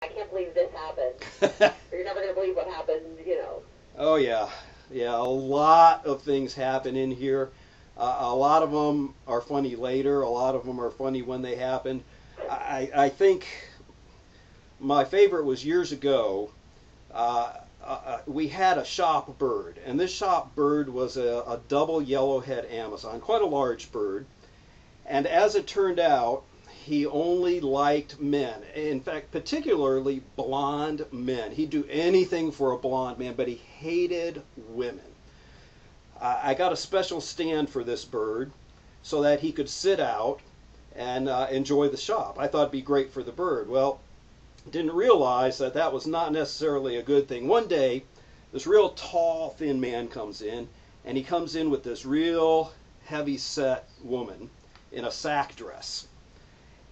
I can't believe this happened. Or you're never going to believe what happened, you know. Oh yeah, yeah. A lot of things happen in here. A lot of them are funny later. A lot of them are funny when they happened. I think my favorite was years ago. We had a shop bird, and this shop bird was a double yellowhead Amazon, quite a large bird. And as it turned out, he only liked men. In fact, particularly blonde men. He'd do anything for a blonde man, but he hated women. I got a special stand for this bird so that he could sit out and enjoy the shop. I thought it'd be great for the bird. Well, didn't realize that that was not necessarily a good thing. One day, this real tall, thin man comes in, and he comes in with this real heavy-set woman in a sack dress.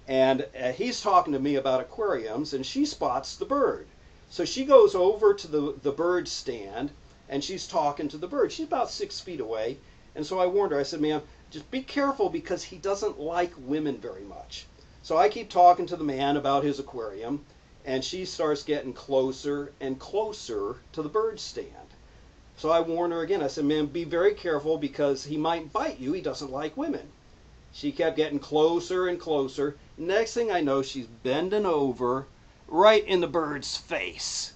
And he's talking to me about aquariums, and she spots the bird. So she goes over to the bird stand, and she's talking to the bird. She's about 6 feet away. And so I warned her. I said, ma'am, just be careful because he doesn't like women very much. So I keep talking to the man about his aquarium, and she starts getting closer and closer to the bird stand. So I warned her again. I said, ma'am, be very careful because he might bite you. He doesn't like women. She kept getting closer and closer. Next thing I know, she's bending over right in the bird's face.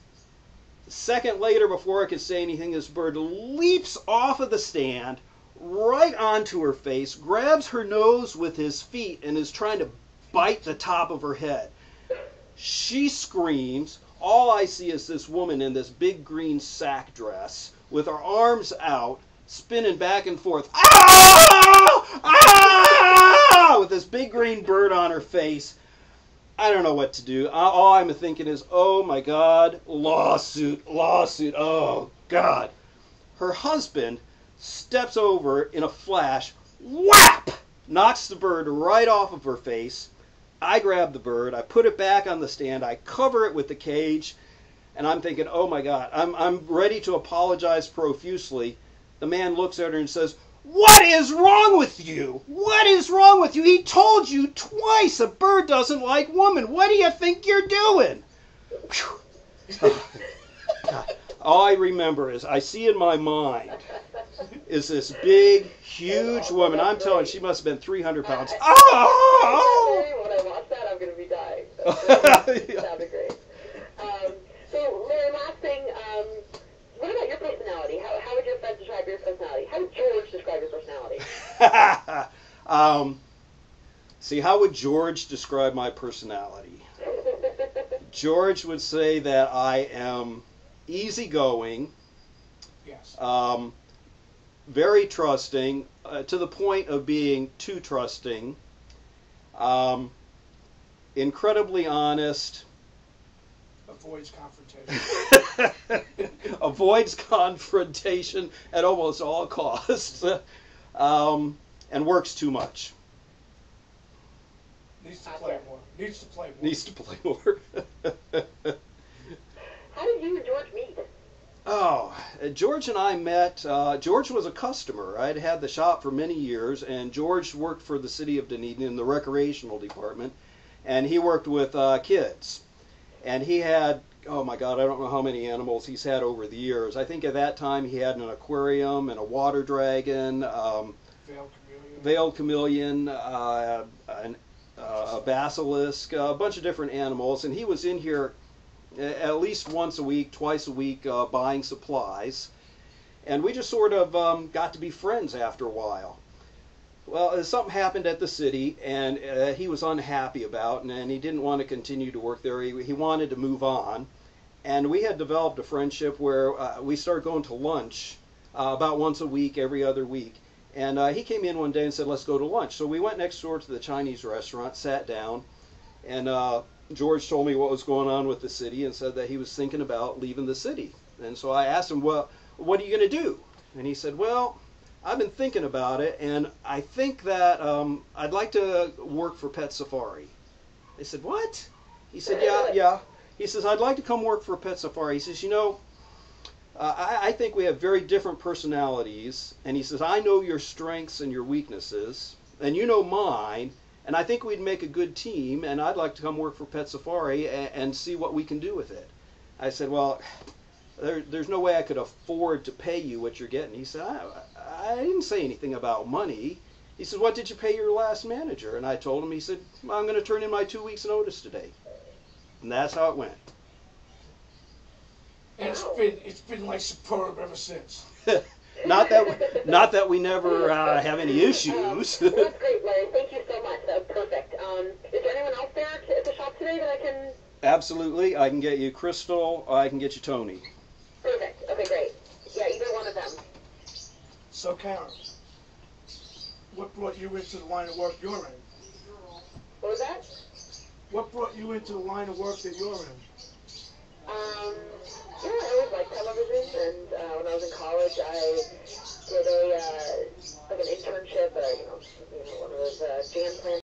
A second later, before I could say anything, this bird leaps off of the stand right onto her face, grabs her nose with his feet, and is trying to bite the top of her head. She screams. All I see is this woman in this big green sack dress with her arms out, spinning back and forth. Ah! Ah! With this big green bird on her face. I don't know what to do. All I'm thinking is, oh my God, lawsuit, lawsuit, oh God. Her husband steps over in a flash, whap! Knocks the bird right off of her face. I grab the bird, I put it back on the stand, I cover it with the cage, and I'm thinking, oh my God, I'm ready to apologize profusely. The man looks at her and says, what is wrong with you? What is wrong with you? He told you twice a bird doesn't like women. What do you think you're doing? All I remember is I see in my mind is this big, huge woman. I'm telling you, she must have been 300 pounds. Oh! When I watch that, I'm going to be dying. That'd be great. So, Larry, last thing, what about your personality? How would your friends describe your personality? How would George describe your personality? See, how would George describe my personality? George would say that I am easygoing, Yes. very trusting, to the point of being too trusting, incredibly honest, Avoids confrontation. avoids confrontation at almost all costs, and works too much. Needs to play more. Needs to play more. Needs to play more. How did you and George meet? Oh, George and I met. George was a customer. I'd had the shop for many years, and George worked for the city of Dunedin in the recreational department, and he worked with kids. And he had, oh my God, I don't know how many animals he's had over the years. I think at that time he had an aquarium and a water dragon, veiled chameleon, a basilisk, a bunch of different animals. And he was in here at least once a week, twice a week, buying supplies. And we just sort of got to be friends after a while. Well, something happened at the city, and he was unhappy about, and he didn't want to continue to work there. He wanted to move on. And we had developed a friendship where we started going to lunch about once a week, every other week. And he came in one day and said, let's go to lunch. So we went next door to the Chinese restaurant, sat down, and George told me what was going on with the city and said that he was thinking about leaving the city. And so I asked him, well, what are you going to do? And he said, well, I've been thinking about it, and I think that I'd like to work for Pet Safari. I said, what? He said, yeah. He says, I'd like to come work for Pet Safari. He says, you know, I think we have very different personalities. And he says, I know your strengths and your weaknesses, and you know mine, and I think we'd make a good team, and I'd like to come work for Pet Safari and see what we can do with it. I said, well, there's no way I could afford to pay you what you're getting. He said, I didn't say anything about money. He said, what did you pay your last manager? And I told him. He said, well, I'm going to turn in my 2 weeks notice today. And that's how it went. And it's been like superb ever since. Not that we never have any issues. Well, that's great, Larry. Thank you so much. That was perfect. Is there anyone else there at the shop today that I can... Absolutely. I can get you Crystal, or I can get you Tony. Perfect. Okay, great. Yeah, either one of them. So, Karen, what brought you into the line of work you're in? What was that? What brought you into the line of work that you're in? Yeah, I always liked television, and when I was in college, I did like an internship, one of those jam plans